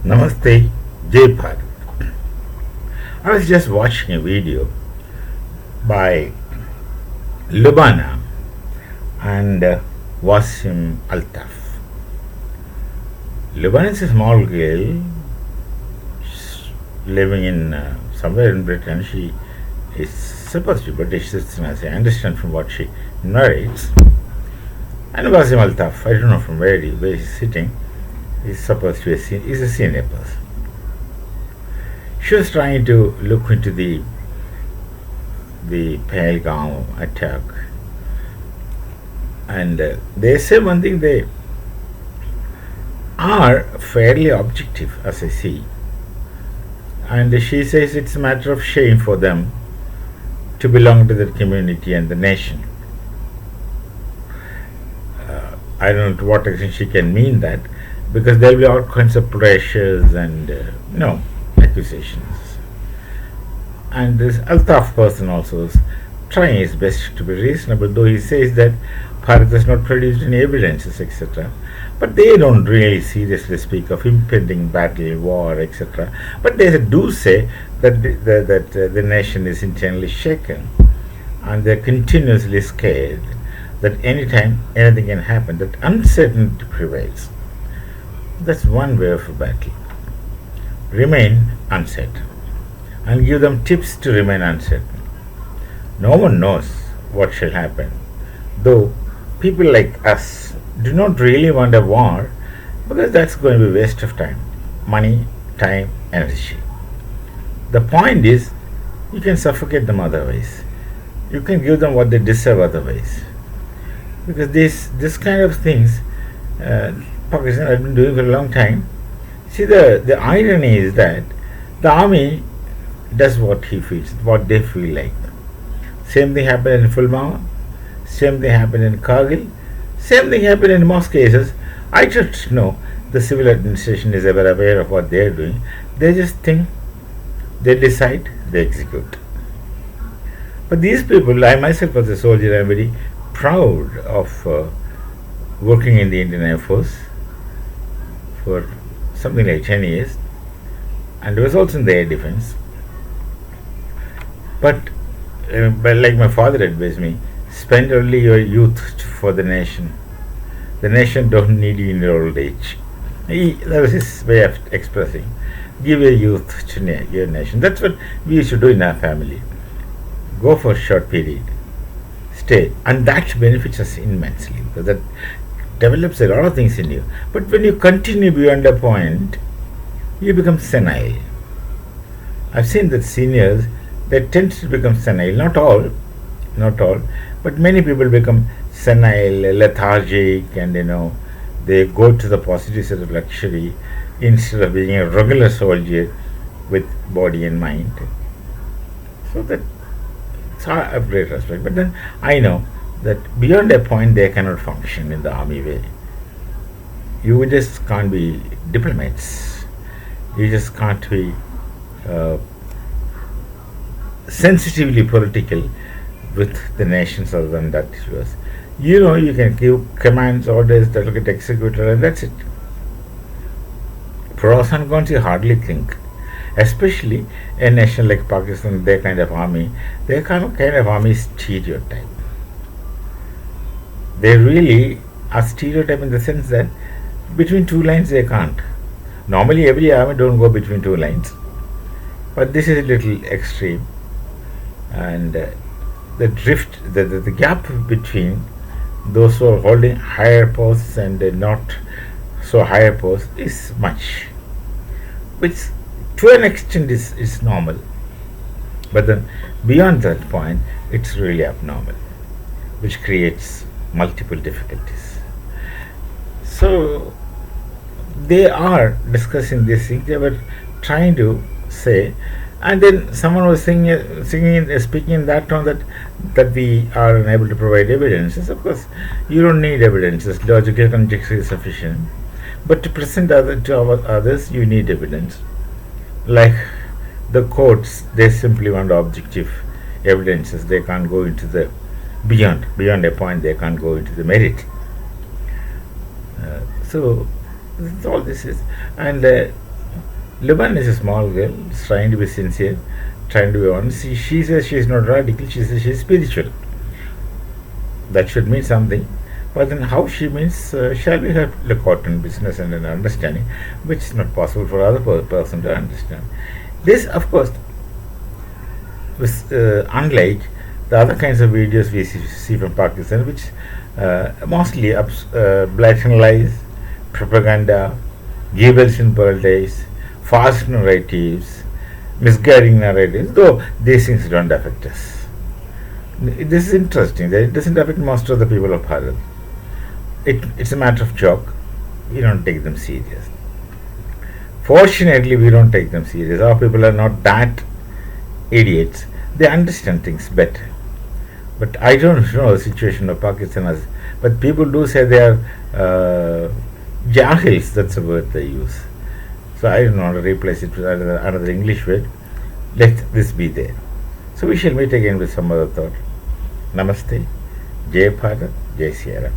Namaste, Jai Bharat. I was just watching a video by Lubana and Wasim Altaf. Lubana is a small girl living in somewhere in Britain. She is supposed to be British citizen, as I understand from what she narrates. And Wasim Altaf, I don't know from where he's sitting, is supposed to be is a senior person. She was trying to look into the Pahalgam attack, and they say one thing: they are fairly objective, as I see. And she says it's a matter of shame for them to belong to the community and the nation. I don't know to what extent she can mean that, because there will be all kinds of pressures and accusations. And this Altaf person also is trying his best to be reasonable, though he says that Bharat has not produced any evidences, etc. But they don't really seriously speak of impending battle, war, etc. But they do say that the nation is internally shaken, and they're continuously scared that anytime anything can happen, that uncertainty prevails. That's one way of a battle. Remain uncertain and give them tips to remain uncertain. No one knows what shall happen, though people like us do not really want a war, because that's going to be a waste of time, money, time, energy. The point is, you can suffocate them otherwise. You can give them what they deserve otherwise. Because this kind of things Pakistan has been doing for a long time. See, the irony is that the army does what he feels, what they feel like. Same thing happened in Pulwama, same thing happened in Kargil, same thing happened in most cases. I just know the civil administration is ever aware of what they are doing. They just think, they decide, they execute. But these people, I myself as a soldier, I am very proud of working in the Indian Air Force for something like 10 years, and was also in the air defense. But like my father advised me, spend only your youth for the nation. The nation don't need you in your old age. That was his way of expressing. Give your youth to your nation. That's what we used to do in our family. Go for a short period, stay, and that benefits us immensely, because that develops a lot of things in you. But when you continue beyond a point, you become senile. I've seen that seniors, they tend to become senile. Not all, but many people become senile, lethargic, and they go to the positive side of luxury instead of being a regular soldier with body and mind. So that I have great respect. But then I know that beyond a point they cannot function in the army way. You just can't be diplomats. You just can't be sensitively political with the nations other than that it was. You can give commands, orders that will get executed, and that's it. Pros and cons you hardly think. Especially a nation like Pakistan, their kind of army, their kind of army is stereotype. They really are stereotype in the sense that between two lines they can't. Normally every army don't go between two lines, but this is a little extreme, and the drift, the gap between those who are holding higher posts and not so higher posts is much, which to an extent is normal, but then beyond that point it's really abnormal, which creates multiple difficulties. So they are discussing this thing. They were trying to say, and then someone was speaking in that tone that we are unable to provide evidences. Of course, you don't need evidences. Logical conjecture is sufficient. But to present to others, you need evidence. Like the courts, they simply want objective evidences. They can't go into the beyond a point. They can't go into the merit. So all this is, and Lubana is a small girl, trying to be sincere, trying to be honest. She says she is not radical, she says she is spiritual. That should mean something. But then how she means shall we have look out in business and an understanding, which is not possible for other person to understand. This, of course, was unlike the other kinds of videos we see from Pakistan, which mostly blatant lies, propaganda, gibels in politics, false narratives, misguiding narratives, though these things don't affect us. This is interesting that it doesn't affect most of the people of Bharat. It's a matter of joke. We don't take them serious. Fortunately, we don't take them serious. Our people are not that idiots. They understand things better. But I don't know the situation of Pakistan as. But people do say they are jahils. That's the word they use. So I don't want to replace it with another English word. Let this be there. So we shall meet again with some other thought. Namaste. Jai Bharat. Jai Sierra.